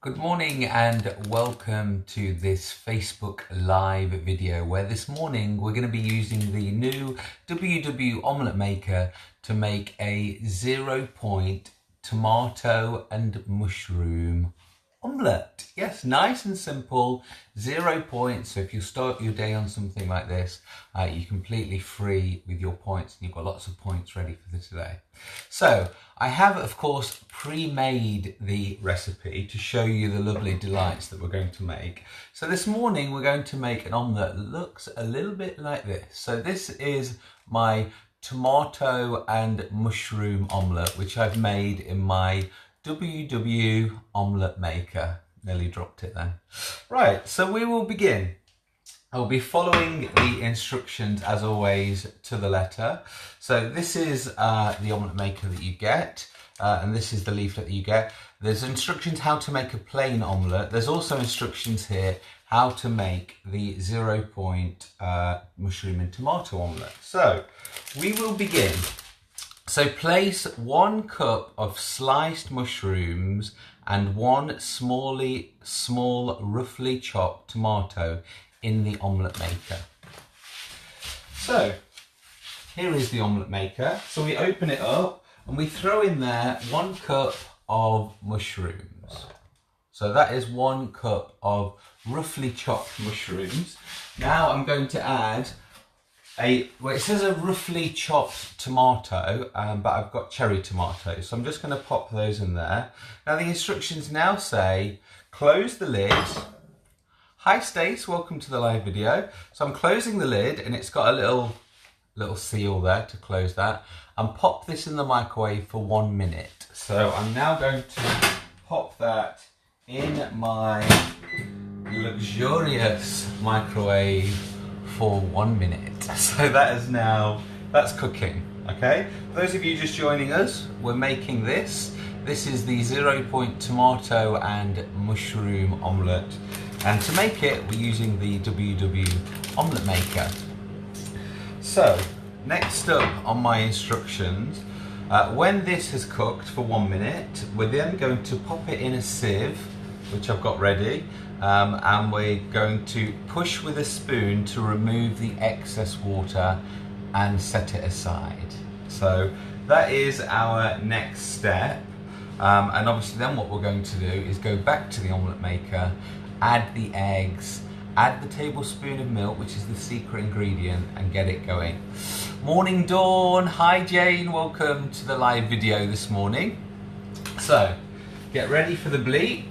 Good morning and welcome to this Facebook Live video where this morning we're going to be using the new WW Omelette Maker to make a 0-point tomato and mushroom omelette. Yes, nice and simple, 0 points. So if you start your day on something like this, you're completely free with your points and you've got lots of points ready for today. So I have, of course, pre-made the recipe to show you the lovely delights that we're going to make. So this morning we're going to make an omelette that looks a little bit like this. So this is my tomato and mushroom omelette, which I've made in my WW Omelette Maker. Nearly dropped it then. Right, so we will begin. I'll be following the instructions as always to the letter. So this is the omelette maker that you get, and this is the leaflet that you get. There's instructions how to make a plain omelette. There's also instructions here how to make the 0-point mushroom and tomato omelette. So we will begin. So place 1 cup of sliced mushrooms and 1 small roughly chopped tomato in the omelette maker. So here is the omelette maker. So we open it up and we throw in there 1 cup of mushrooms. So that is 1 cup of roughly chopped mushrooms. Now I'm going to add well, it says a roughly chopped tomato, but I've got cherry tomatoes, so I'm just going to pop those in there. Now the instructions now say, close the lid. Hi Stace, welcome to the live video. So I'm closing the lid and it's got a little seal there to close that, and pop this in the microwave for 1 minute. So I'm now going to pop that in my luxurious microwave for 1 minute. So that's cooking, okay? For those of you just joining us, we're making this. This is the 0-point tomato and mushroom omelette. And to make it, we're using the WW Omelette Maker. So, next up on my instructions, when this has cooked for 1 minute, we're then going to pop it in a sieve, which I've got ready, and we're going to push with a spoon to remove the excess water and set it aside. So that is our next step. And obviously then what we're going to do is go back to the omelette maker, add the eggs, add the tablespoon of milk, which is the secret ingredient, and get it going. Morning Dawn, hi Jane, welcome to the live video this morning. So get ready for the bleep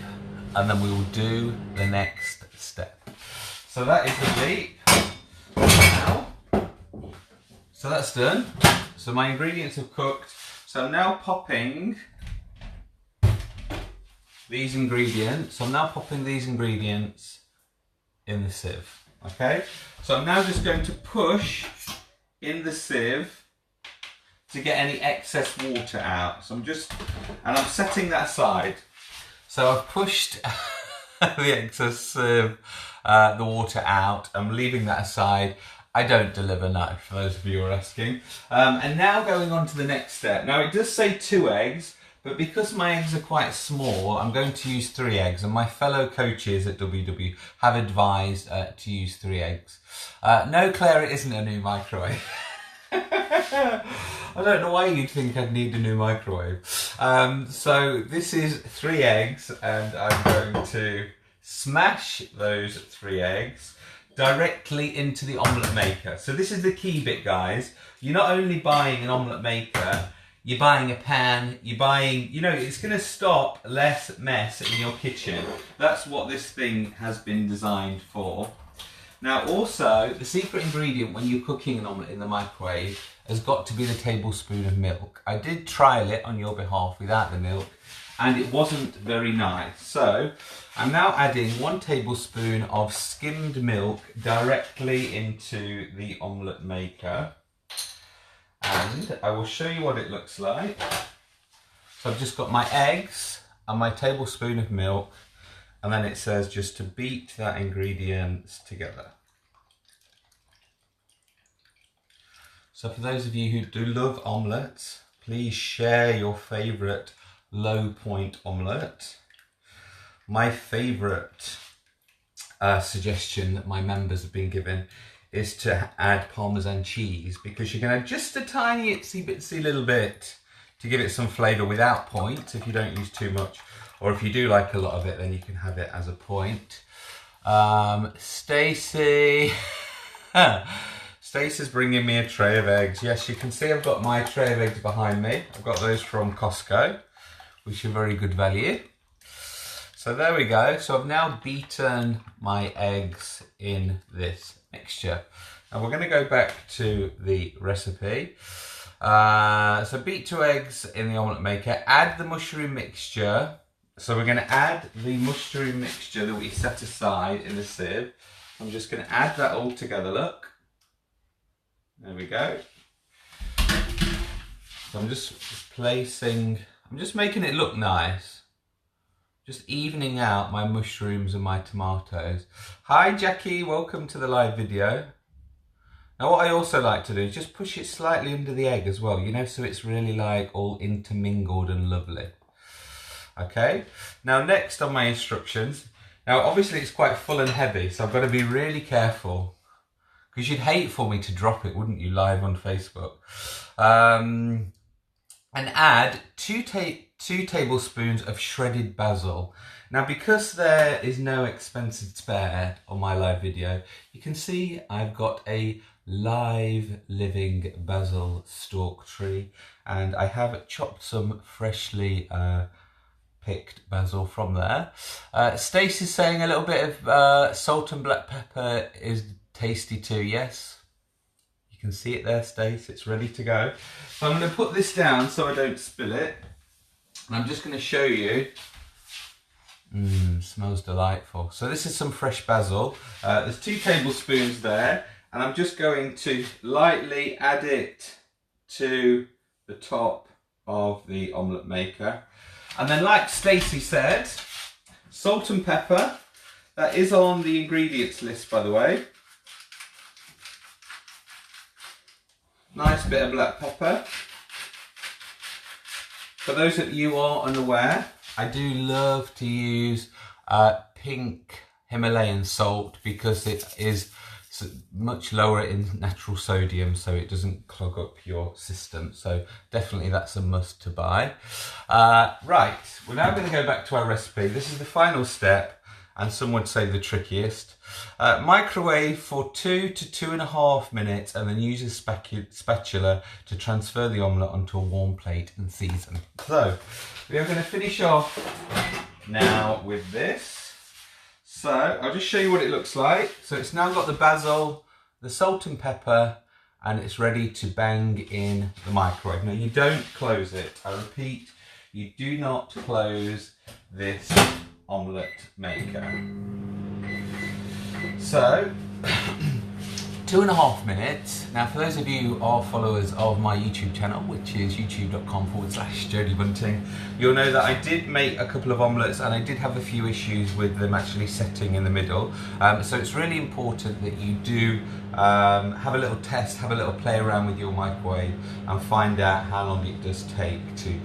and then we will do the next step. So that is the bleep. Now, so that's done. So my ingredients have cooked. So I'm now popping these ingredients. In the sieve, okay? So I'm now just going to push in the sieve to get any excess water out. So I'm setting that aside. So I've pushed the excess the water out. I'm leaving that aside. I don't deliver, no, for those of you who are asking. And now going on to the next step. Now it does say 2 eggs, but because my eggs are quite small, I'm going to use 3 eggs, and my fellow coaches at WW have advised to use 3 eggs. No, Claire, it isn't a new microwave. I don't know why you'd think I'd need a new microwave. So this is 3 eggs, and I'm going to smash those 3 eggs directly into the omelette maker. So this is the key bit, guys. You're not only buying an omelette maker, you're buying a pan, you're buying, it's going to stop less mess in your kitchen. That's what this thing has been designed for. Now also, the secret ingredient when you're cooking an omelette in the microwave has got to be the tablespoon of milk. I did trial it on your behalf without the milk, and it wasn't very nice. So I'm now adding 1 tablespoon of skimmed milk directly into the omelette maker. And I will show you what it looks like. So I've just got my eggs and my tablespoon of milk, and then it says just to beat that ingredients together. So for those of you who do love omelettes, please share your favourite low point omelette. my favourite suggestion that my members have been given is to add parmesan cheese, because you can add just a tiny itsy bitsy little bit to give it some flavour without point if you don't use too much, or if you do like a lot of it then you can have it as a point. Stacey Stacey's bringing me a tray of eggs. Yes, you can see I've got my tray of eggs behind me. I've got those from Costco, which are very good value. So there we go. So I've now beaten my eggs in this mixture. And we're going to go back to the recipe. So beat 2 eggs in the omelette maker. Add the mushroom mixture. So we're going to add the mushroom mixture that we set aside in the sieve. I'm just going to add that all together, look. There we go. So I'm just placing, I'm just making it look nice. Just evening out my mushrooms and my tomatoes. Hi Jackie, welcome to the live video. Now what I also like to do is just push it slightly under the egg as well, you know, so it's really like all intermingled and lovely. Okay, now next on my instructions, now obviously it's quite full and heavy, so I've got to be really careful, because you'd hate for me to drop it, wouldn't you, live on Facebook. And add 2 tablespoons of shredded basil. Now because there is no expensive spare on my live video, you can see I've got a live living basil stalk tree, and I have chopped some freshly picked basil from there. Stacey's saying a little bit of salt and black pepper is tasty too. Yes, you can see it there, Stace, it's ready to go. So I'm going to put this down so I don't spill it, and I'm just going to show you. Smells delightful. So this is some fresh basil. There's 2 tablespoons there, and I'm just going to lightly add it to the top of the omelette maker. And then, like Stacey said, salt and pepper. That is on the ingredients list, by the way. Nice bit of black pepper. For those of you who are unaware, I do love to use pink Himalayan salt because it is much lower in natural sodium, so it doesn't clog up your system. So definitely that's a must to buy. Right, we're now going to go back to our recipe. This is the final step, and some would say the trickiest. Microwave for 2 to 2.5 minutes, and then use a spatula to transfer the omelette onto a warm plate and season. So we are going to finish off now with this. So I'll just show you what it looks like. So it's now got the basil, the salt and pepper, and it's ready to bang in the microwave. Now you don't close it. I repeat, you do not close this omelette maker. So 2.5 minutes. Now for those of you who are followers of my YouTube channel, which is youtube.com/JodieBunting, you'll know that I did make a couple of omelettes, and I did have a few issues with them actually setting in the middle. So it's really important that you do have a little test, have a little play around with your microwave, and find out how long it does take to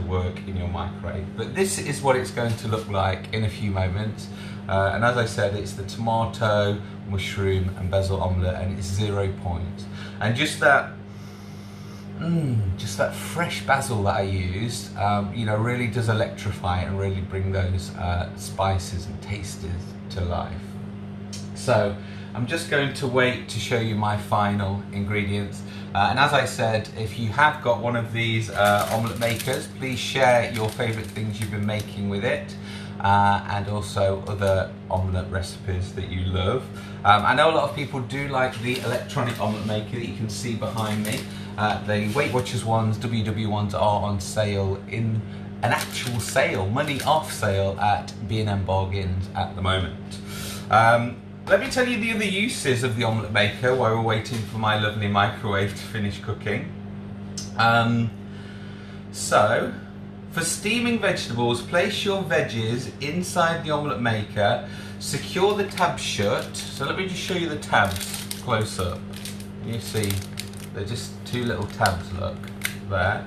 work in your microwave. But this is what it's going to look like in a few moments. And as I said, it's the tomato, mushroom and basil omelette, and it's 0 points. And just that fresh basil that I used, you know, really does electrify and really bring those spices and tasters to life. So I'm just going to wait to show you my final ingredients. And as I said, if you have got one of these omelette makers, please share your favourite things you've been making with it. And also other omelette recipes that you love. I know a lot of people do like the electronic omelette maker that you can see behind me. The Weight Watchers ones, WW ones, are on sale, in an actual sale, money off sale at B&M Bargains at the moment. Let me tell you the other uses of the omelette maker while we're waiting for my lovely microwave to finish cooking. So, for steaming vegetables, place your veggies inside the omelette maker, secure the tabs shut. So let me just show you the tabs close up. You see, they're just 2 little tabs, look, there.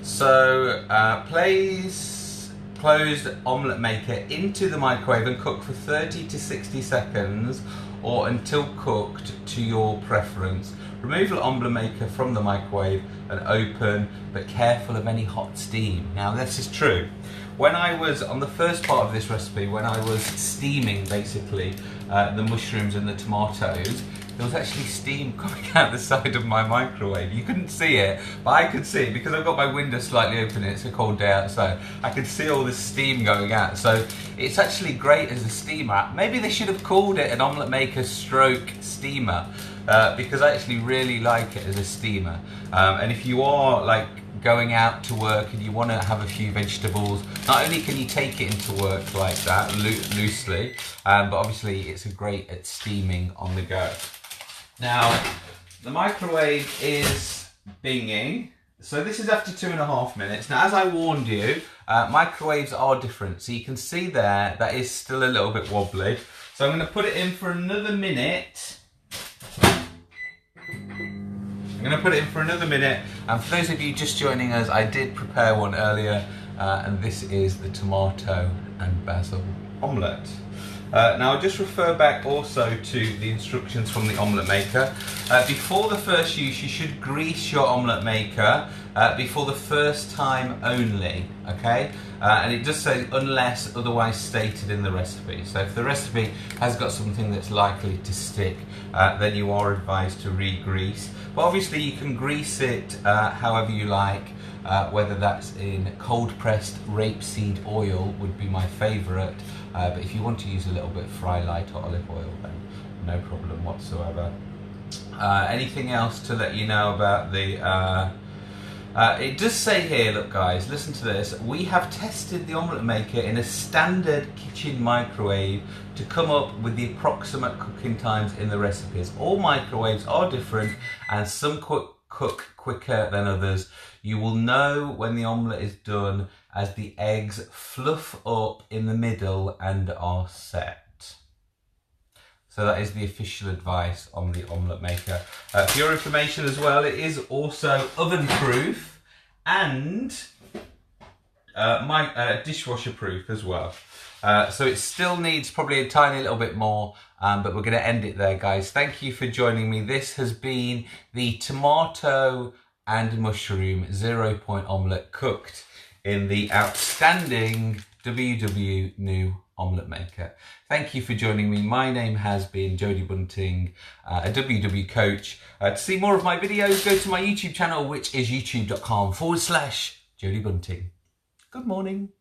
So place closed omelette maker into the microwave and cook for 30 to 60 seconds or until cooked to your preference. Remove the omelette maker from the microwave and open, but careful of any hot steam. Now this is true. When I was on the first part of this recipe, when I was steaming basically the mushrooms and the tomatoes, there was actually steam coming out the side of my microwave. You couldn't see it, but I could see it because I've got my window slightly open and it's a cold day outside. I could see all the steam going out. So it's actually great as a steamer. Maybe they should have called it an omelette maker stroke steamer because I actually really like it as a steamer. And if you are like going out to work and you want to have a few vegetables, not only can you take it into work like that loosely, but obviously it's great at steaming on the go. Now, the microwave is binging, so this is after 2.5 minutes. Now, as I warned you, microwaves are different. So you can see there, that is still a little bit wobbly. So I'm going to put it in for another minute. And for those of you just joining us, I did prepare one earlier, and this is the tomato and basil omelette. Now I'll just refer back also to the instructions from the omelette maker. Before the first use, you should grease your omelette maker before the first time only, okay? And it does say unless otherwise stated in the recipe. So if the recipe has got something that's likely to stick, then you are advised to re-grease. But obviously you can grease it however you like, whether that's in cold pressed rapeseed oil would be my favourite. But if you want to use a little bit of fry light or olive oil, then no problem whatsoever. Anything else to let you know about the... it does say here, look guys, listen to this. We have tested the omelette maker in a standard kitchen microwave to come up with the approximate cooking times in the recipes. All microwaves are different and some cook quicker than others. You will know when the omelette is done as the eggs fluff up in the middle and are set. So that is the official advice on the omelette maker. For your information as well, it is also oven proof and dishwasher proof as well. So it still needs probably a tiny little bit more, but we're going to end it there, guys. Thank you for joining me. This has been the tomato and mushroom 0-point omelette cooked in the outstanding WW new omelette maker. Thank you for joining me. My name has been Jody Bunting, a WW coach. To see more of my videos, go to my YouTube channel, which is youtube.com/Jody Bunting. Good morning.